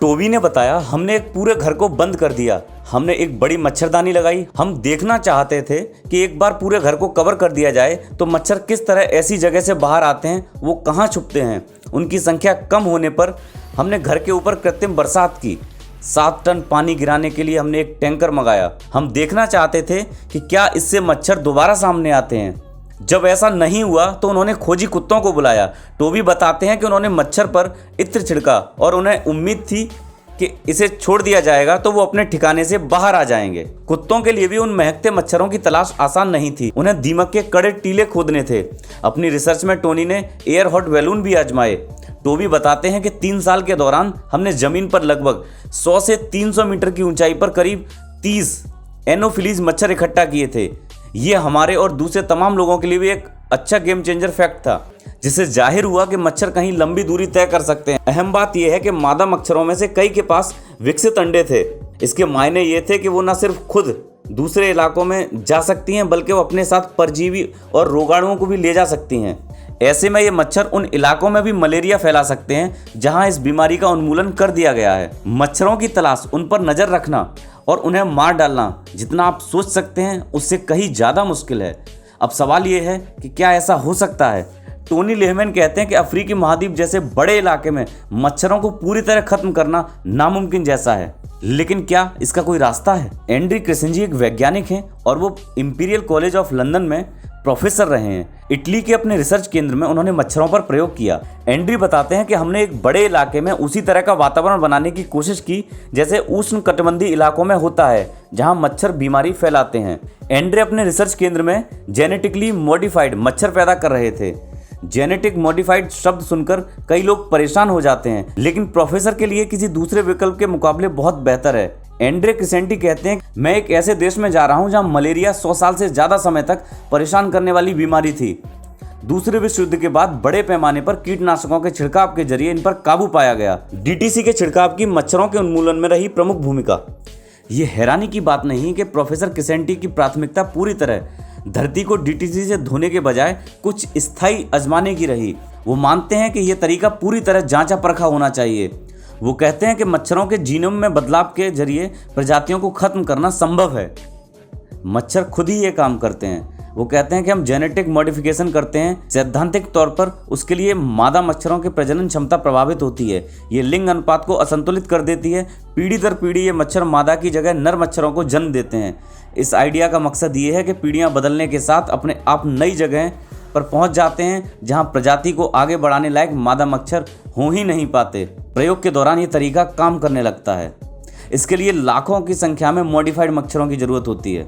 Tobey ने बताया, हमने एक पूरे घर को बंद कर दिया। हमने एक बड़ी मच्छरदानी लगाई। हम देखना चाहते थे कि एक बार पूरे घर को कवर कर दिया जाए तो मच्छर किस तरह ऐसी जगह से बाहर आते हैं, वो कहाँ छुपते हैं। उनकी संख्या कम होने पर हमने घर के ऊपर कृत्रिम बरसात की। 7 टन पानी गिराने के लिए हमने एक टैंकर मंगाया। हम देखना चाहते थे कि क्या इससे मच्छर दोबारा सामने आते हैं। जब ऐसा नहीं हुआ तो उन्होंने खोजी कुत्तों को बुलाया। टोबी बताते हैं कि उन्होंने मच्छर पर इत्र छिड़का और उन्हें उम्मीद थी कि इसे छोड़ दिया जाएगा तो वो अपने ठिकाने से बाहर आ जाएंगे। कुत्तों के लिए भी उन महकते मच्छरों की तलाश आसान नहीं थी। उन्हें दीमक के कड़े टीले खोदने थे। अपनी रिसर्च में टोनी ने एयर हॉट बैलून भी आजमाए। टोबी बताते हैं कि 3 साल के दौरान हमने जमीन पर लगभग 100 से 300 मीटर की ऊंचाई पर करीब 30 एनोफिलीज मच्छर इकट्ठा किए थे। ये हमारे और दूसरे तमाम लोगों के लिए भी एक अच्छा गेम चेंजर फैक्ट था, जिससे जाहिर हुआ कि मच्छर कहीं लंबी दूरी तय कर सकते हैं। अहम बात यह है कि मादा मच्छरों में से कई के पास विकसित अंडे थे। इसके मायने ये थे कि वो न सिर्फ खुद दूसरे इलाकों में जा सकती हैं, बल्कि वो अपने साथ परजीवी और रोगाणुओं को भी ले जा सकती हैं। ऐसे में ये मच्छर उन इलाकों में भी मलेरिया फैला सकते हैं जहां इस बीमारी का उन्मूलन कर दिया गया है। मच्छरों की तलाश, उन पर नज़र रखना और उन्हें मार डालना जितना आप सोच सकते हैं उससे कहीं ज़्यादा मुश्किल है। अब सवाल ये है कि क्या ऐसा हो सकता है। टोनी लेहमैन कहते हैं कि अफ्रीकी महाद्वीप जैसे बड़े इलाके में मच्छरों को पूरी तरह खत्म करना नामुमकिन जैसा है, लेकिन क्या इसका कोई रास्ता है। एंड्री क्रिसेंजी एक वैज्ञानिक हैं और वो इंपीरियल कॉलेज ऑफ लंदन में प्रोफेसर रहे हैं। इटली के अपने रिसर्च केंद्र में उन्होंने मच्छरों पर प्रयोग किया। एंड्री बताते हैं कि हमने एक बड़े इलाके में उसी तरह का वातावरण बनाने की कोशिश की जैसे उष्णकटिबंधीय इलाकों में होता है जहां मच्छर बीमारी फैलाते हैं। एंड्रे अपने रिसर्च केंद्र में जेनेटिकली मॉडिफाइड मच्छर पैदा कर रहे थे। जेनेटिक मॉडिफाइड शब्द सुनकर कई लोग परेशान हो जाते हैं, लेकिन प्रोफेसर के लिए किसी दूसरे विकल्प के मुकाबले बहुत बेहतर है। एंड्रे क्रिसेंटी कहते हैं, मैं एक ऐसे देश में जा रहा हूं जहां मलेरिया 100 साल से ज़्यादा समय तक परेशान करने वाली बीमारी थी। दूसरे विश्व युद्ध के बाद बड़े पैमाने पर कीटनाशकों के छिड़काव के जरिए इन पर काबू पाया गया। डीटीसी के छिड़काव की मच्छरों के उन्मूलन में रही प्रमुख भूमिका। ये हैरानी की बात नहीं कि प्रोफेसर क्रिसेंटी की प्राथमिकता पूरी तरह धरती को डीटीसी से धोने के बजाय कुछ स्थायी आजमाने की रही। वो मानते हैं कि यह तरीका पूरी तरह जांचा परखा होना चाहिए। वो कहते हैं कि मच्छरों के जीनोम में बदलाव के जरिए प्रजातियों को खत्म करना संभव है। मच्छर खुद ही ये काम करते हैं। वो कहते हैं कि हम जेनेटिक मॉडिफिकेशन करते हैं। सैद्धांतिक तौर पर उसके लिए मादा मच्छरों की प्रजनन क्षमता प्रभावित होती है। ये लिंग अनुपात को असंतुलित कर देती है। पीढ़ी दर पीढ़ी ये मच्छर मादा की जगह नर मच्छरों को जन्म देते हैं। इस आइडिया का मकसद ये है कि पीढ़ियां बदलने के साथ अपने आप नई जगह पर पहुंच जाते हैं जहां प्रजाति को आगे बढ़ाने लायक मादा मच्छर हो ही नहीं पाते। प्रयोग के दौरान ये तरीका काम करने लगता है। इसके लिए लाखों की संख्या में मॉडिफाइड मच्छरों की ज़रूरत होती है।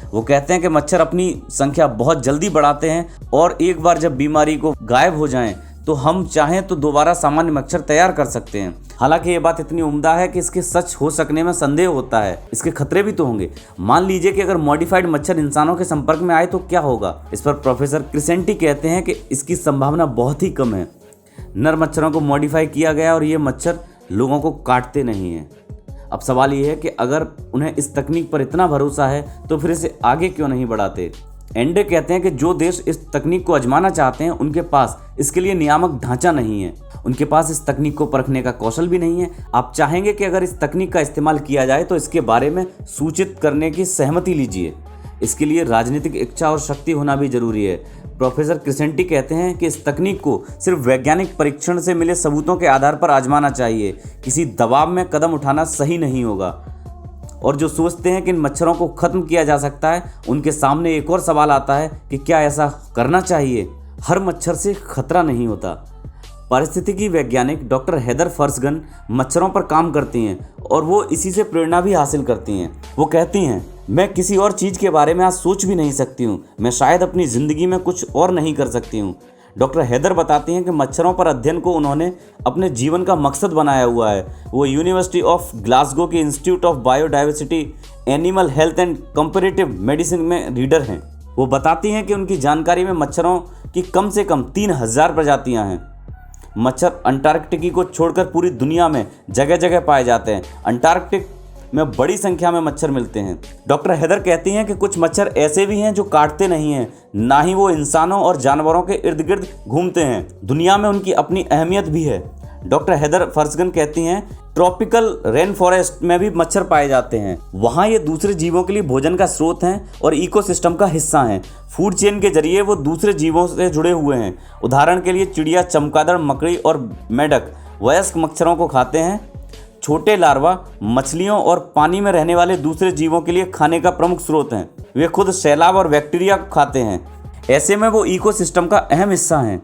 वो कहते हैं कि मच्छर अपनी संख्या बहुत जल्दी बढ़ाते हैं और एक बार जब बीमारी को गायब हो जाएं तो हम चाहें तो दोबारा सामान्य मच्छर तैयार कर सकते हैं। हालांकि ये बात इतनी उम्दा है कि इसके सच हो सकने में संदेह होता है। इसके खतरे भी तो होंगे। मान लीजिए कि अगर मॉडिफाइड मच्छर इंसानों के संपर्क में आए तो क्या होगा। इस पर प्रोफेसर क्रिसेंटी कहते हैं कि इसकी संभावना बहुत ही कम है। नर मच्छरों को मॉडिफाई किया गया और ये मच्छर लोगों को काटते नहीं हैं। अब सवाल ये है कि अगर उन्हें इस तकनीक पर इतना भरोसा है तो फिर इसे आगे क्यों नहीं बढ़ाते। एंड्रे कहते हैं कि जो देश इस तकनीक को आजमाना चाहते हैं उनके पास इसके लिए नियामक ढांचा नहीं है। उनके पास इस तकनीक को परखने का कौशल भी नहीं है। आप चाहेंगे कि अगर इस तकनीक का इस्तेमाल किया जाए तो इसके बारे में सूचित करने की सहमति लीजिए। इसके लिए राजनीतिक इच्छा और शक्ति होना भी जरूरी है। प्रोफेसर क्रिसेंटी कहते हैं कि इस तकनीक को सिर्फ वैज्ञानिक परीक्षण से मिले सबूतों के आधार पर आजमाना चाहिए। किसी दबाव में कदम उठाना सही नहीं होगा। और जो सोचते हैं कि इन मच्छरों को खत्म किया जा सकता है, उनके सामने एक और सवाल आता है कि क्या ऐसा करना चाहिए। हर मच्छर से खतरा नहीं होता। पारिस्थितिकी वैज्ञानिक डॉक्टर हेदर फर्सगन मच्छरों पर काम करती हैं और वो इसी से प्रेरणा भी हासिल करती हैं। वो कहती हैं, मैं किसी और चीज़ के बारे में आज सोच भी नहीं सकती हूँ। मैं शायद अपनी ज़िंदगी में कुछ और नहीं कर सकती हूँ। डॉक्टर हेदर बताती हैं कि मच्छरों पर अध्ययन को उन्होंने अपने जीवन का मकसद बनाया हुआ है। वो यूनिवर्सिटी ऑफ ग्लासगो के institute of biodiversity, animal health and comparative medicine में रीडर हैं। वो बताती हैं कि उनकी जानकारी में मच्छरों की कम से कम 3000 प्रजातियाँ हैं। मच्छर अंटार्कटिकी को छोड़कर पूरी दुनिया में जगह जगह पाए जाते हैं। अंटार्कटिक में बड़ी संख्या में मच्छर मिलते हैं। डॉक्टर हेदर कहती हैं कि कुछ मच्छर ऐसे भी हैं जो काटते नहीं हैं, ना ही वो इंसानों और जानवरों के इर्द गिर्द घूमते हैं। दुनिया में उनकी अपनी अहमियत भी है। डॉक्टर हेदर फर्सगन कहती हैं, ट्रॉपिकल रेन फॉरेस्ट में भी मच्छर पाए जाते हैं। वहाँ ये दूसरे जीवों के लिए भोजन का स्रोत हैं और इकोसिस्टम का हिस्सा हैं। फूड चेन के जरिए वो दूसरे जीवों से जुड़े हुए हैं। उदाहरण के लिए चिड़िया, चमगादड़, मकड़ी और मेढक वयस्क मच्छरों को खाते हैं। छोटे लार्वा मछलियों और पानी में रहने वाले दूसरे जीवों के लिए खाने का प्रमुख स्रोत हैं। वे खुद सैलाब और बैक्टीरिया को खाते हैं। ऐसे में वो इकोसिस्टम का अहम हिस्सा हैं।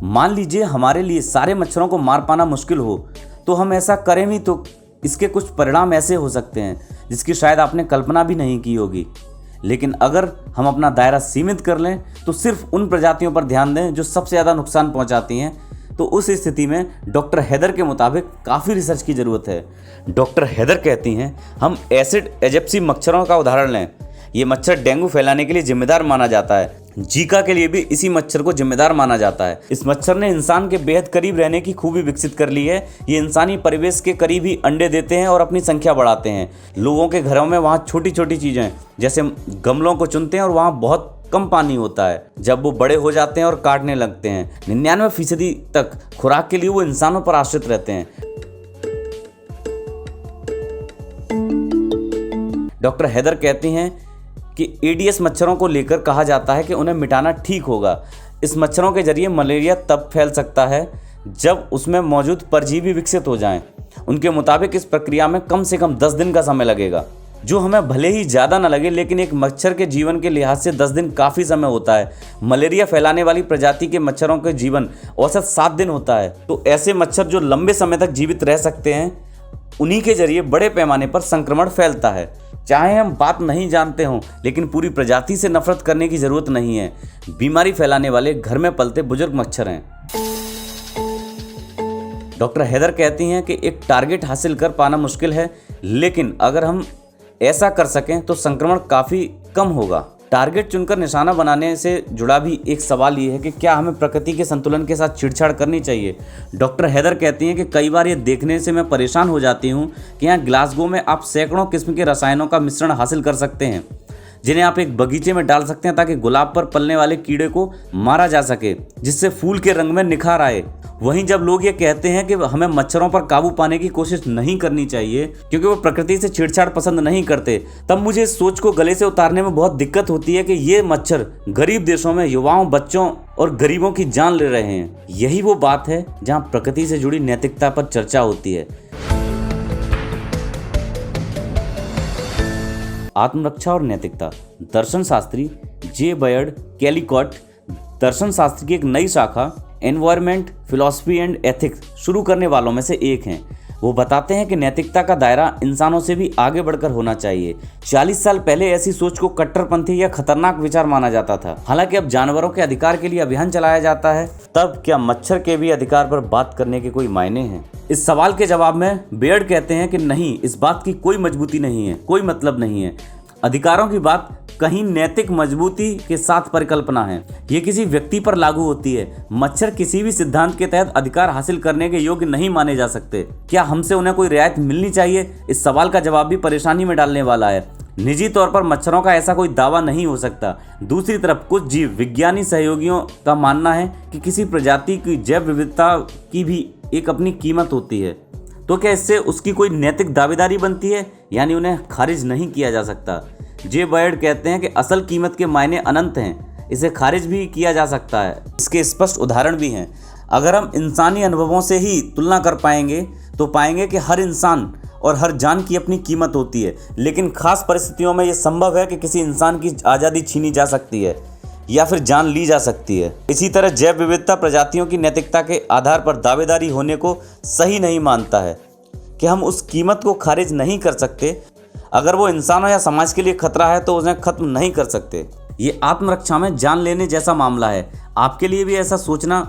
मान लीजिए हमारे लिए सारे मच्छरों को मार पाना मुश्किल हो, तो हम ऐसा करें भी तो इसके कुछ परिणाम ऐसे हो सकते हैं जिसकी शायद आपने कल्पना भी नहीं की होगी। लेकिन अगर हम अपना दायरा सीमित कर लें तो सिर्फ उन प्रजातियों पर ध्यान दें जो सबसे ज़्यादा नुकसान पहुंचाती हैं, तो उस स्थिति में डॉक्टर हैदर के मुताबिक काफ़ी रिसर्च की ज़रूरत है। डॉक्टर हैदर कहती हैं, हम एसिड एजिप्सी मच्छरों का उदाहरण लें। ये मच्छर डेंगू फैलाने के लिए जिम्मेदार माना जाता है। जीका के लिए भी इसी मच्छर को जिम्मेदार माना जाता है। इस मच्छर ने इंसान के बेहद करीब रहने की खूबी विकसित कर ली है। ये इंसानी परिवेश के करीब ही अंडे देते हैं और अपनी संख्या बढ़ाते हैं। लोगों के घरों में वहाँ छोटी छोटी चीज़ें जैसे गमलों को चुनते हैं और वहाँ बहुत कम पानी होता है। जब वो बड़े हो जाते हैं और काटने लगते हैं, 99% तक खुराक के लिए वो इंसानों पर आश्रित रहते हैं। डॉक्टर हैदर कहती हैं कि एडिस मच्छरों को लेकर कहा जाता है कि उन्हें मिटाना ठीक होगा। इस मच्छरों के जरिए मलेरिया तब फैल सकता है जब उसमें मौजूद परजीवी विकसित हो जाएं। उनके मुताबिक इस प्रक्रिया में कम से कम 10 दिन का समय लगेगा, जो हमें भले ही ज़्यादा न लगे, लेकिन एक मच्छर के जीवन के लिहाज से 10 दिन काफ़ी समय होता है। मलेरिया फैलाने वाली प्रजाति के मच्छरों के जीवन औसत 7 दिन होता है। तो ऐसे मच्छर जो लंबे समय तक जीवित रह सकते हैं, उन्हीं के जरिए बड़े पैमाने पर संक्रमण फैलता है। चाहे हम बात नहीं जानते हों, लेकिन पूरी प्रजाति से नफरत करने की ज़रूरत नहीं है। बीमारी फैलाने वाले घर में पलते बुजुर्ग मच्छर हैं। डॉक्टर हैदर कहती हैं कि एक टारगेट हासिल कर पाना मुश्किल है, लेकिन अगर हम ऐसा कर सकें तो संक्रमण काफ़ी कम होगा। टारगेट चुनकर निशाना बनाने से जुड़ा भी एक सवाल ये है कि क्या हमें प्रकृति के संतुलन के साथ छेड़छाड़ करनी चाहिए। डॉक्टर हैदर कहती हैं कि कई बार ये देखने से मैं परेशान हो जाती हूँ कि यहाँ ग्लासगो में आप सैकड़ों किस्म के रसायनों का मिश्रण हासिल कर सकते हैं, जिन्हें आप एक बगीचे में डाल सकते हैं ताकि गुलाब पर पलने वाले कीड़े को मारा जा सके, जिससे फूल के रंग में निखार आए। वहीं जब लोग ये कहते हैं कि हमें मच्छरों पर काबू पाने की कोशिश नहीं करनी चाहिए क्योंकि वो प्रकृति से छेड़छाड़ पसंद नहीं करते, तब मुझे इस सोच को गले से उतारने में बहुत दिक्कत होती है कि ये मच्छर गरीब देशों में युवाओं, बच्चों और गरीबों की जान ले रहे हैं। यही वो बात है जहाँ प्रकृति से जुड़ी नैतिकता पर चर्चा होती है। आत्मरक्षा और नैतिकता। दर्शन शास्त्री जे बयर्ड कैलिकॉट दर्शन शास्त्र की एक नई शाखा एनवायरमेंट, फिलॉसफी एंड एथिक्स शुरू करने वालों में से एक हैं। वो बताते हैं कि नैतिकता का दायरा इंसानों से भी आगे बढ़कर होना चाहिए। 40 साल पहले ऐसी सोच को कट्टरपंथी या खतरनाक विचार माना जाता था। हालांकि अब जानवरों के अधिकार के लिए अभियान चलाया जाता है, तब क्या मच्छर के भी अधिकार पर बात करने के कोई मायने हैं? इस सवाल के जवाब में बेयर्ड कहते हैं कि नहीं, इस बात की कोई मजबूती नहीं है, कोई मतलब नहीं है। अधिकारों की बात कहीं नैतिक मजबूती के साथ परिकल्पना है। ये किसी व्यक्ति पर लागू होती है। मच्छर किसी भी सिद्धांत के तहत अधिकार हासिल करने के योग्य नहीं माने जा सकते। क्या हमसे उन्हें कोई रियायत मिलनी चाहिए? इस सवाल का जवाब भी परेशानी में डालने वाला है। निजी तौर पर मच्छरों का ऐसा कोई दावा नहीं हो सकता। दूसरी तरफ कुछ जीव विज्ञानी सहयोगियों का मानना है कि किसी प्रजाति की जैव विविधता की भी एक अपनी कीमत होती है। तो क्या इससे उसकी कोई नैतिक दावेदारी बनती है? यानी उन्हें खारिज नहीं किया जा सकता। जे बयर्ड कहते हैं कि असल कीमत के मायने अनंत हैं, इसे खारिज भी किया जा सकता है। इसके स्पष्ट उदाहरण भी हैं। अगर हम इंसानी अनुभवों से ही तुलना कर पाएंगे तो पाएंगे कि हर इंसान और हर जान की अपनी कीमत होती है, लेकिन खास परिस्थितियों में यह संभव है कि किसी इंसान की आज़ादी छीनी जा सकती है या फिर जान ली जा सकती है। इसी तरह जैव विविधता प्रजातियों की नैतिकता के आधार पर दावेदारी होने को सही नहीं मानता है कि हम उस कीमत को खारिज नहीं कर सकते। अगर वो इंसानों या समाज के लिए खतरा है तो उन्हें खत्म नहीं कर सकते। ये आत्मरक्षा में जान लेने जैसा मामला है। आपके लिए भी ऐसा सोचना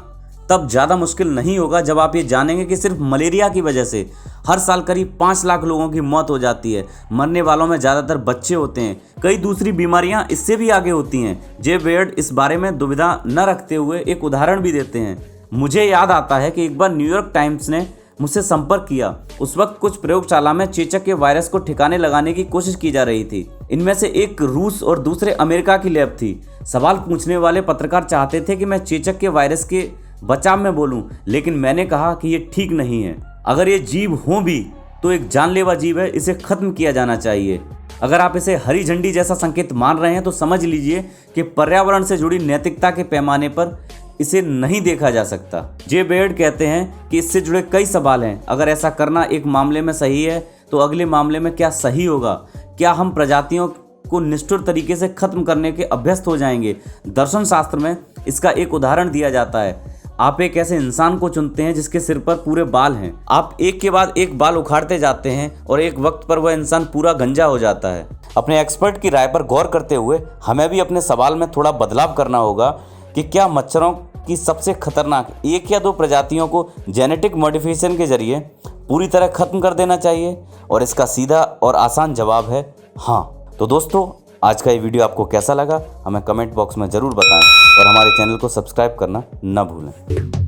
तब ज़्यादा मुश्किल नहीं होगा जब आप ये जानेंगे कि सिर्फ मलेरिया की वजह से हर साल करीब 5 लाख लोगों की मौत हो जाती है। मरने वालों में ज़्यादातर बच्चे होते हैं। कई दूसरी बीमारियां इससे भी आगे होती हैं। जे बेयर्ड इस बारे में दुविधा न रखते हुए एक उदाहरण भी देते हैं। मुझे याद आता है कि एक बार न्यूयॉर्क टाइम्स ने मुझसे संपर्क किया। उस वक्त कुछ प्रयोगशाला में चेचक के वायरस को ठिकाने लगाने की कोशिश की जा रही थी। इनमें से एक रूस और दूसरे अमेरिका की लैब थी। सवाल पूछने वाले पत्रकार चाहते थे कि मैं चेचक के वायरस के बचाव में बोलूं, लेकिन मैंने कहा कि ये ठीक नहीं है। अगर ये जीव हो भी तो एक जानलेवा जीव है, इसे खत्म किया जाना चाहिए। अगर आप इसे हरी झंडी जैसा संकेत मान रहे हैं तो समझ लीजिए कि पर्यावरण से जुड़ी नैतिकता के पैमाने पर इसे नहीं देखा जा सकता। जे बेयर्ड कहते हैं कि इससे जुड़े कई सवाल हैं। अगर ऐसा करना एक मामले में सही है तो अगले मामले में क्या सही होगा? क्या हम प्रजातियों को निष्ठुर तरीके से खत्म करने के अभ्यस्त हो जाएंगे? दर्शन शास्त्र में इसका एक उदाहरण दिया जाता है। आप एक ऐसे इंसान को चुनते हैं जिसके सिर पर पूरे बाल हैं। आप एक के बाद एक बाल उखाड़ते जाते हैं और एक वक्त पर वह इंसान पूरा गंजा हो जाता है। अपने एक्सपर्ट की राय पर गौर करते हुए हमें भी अपने सवाल में थोड़ा बदलाव करना होगा कि क्या मच्छरों की सबसे खतरनाक 1 या 2 प्रजातियों को जेनेटिक मॉडिफिकेशन के जरिए पूरी तरह खत्म कर देना चाहिए? और इसका सीधा और आसान जवाब है हाँ। तो दोस्तों, आज का ये वीडियो आपको कैसा लगा हमें कमेंट बॉक्स में ज़रूर बताएं और हमारे चैनल को सब्सक्राइब करना न भूलें।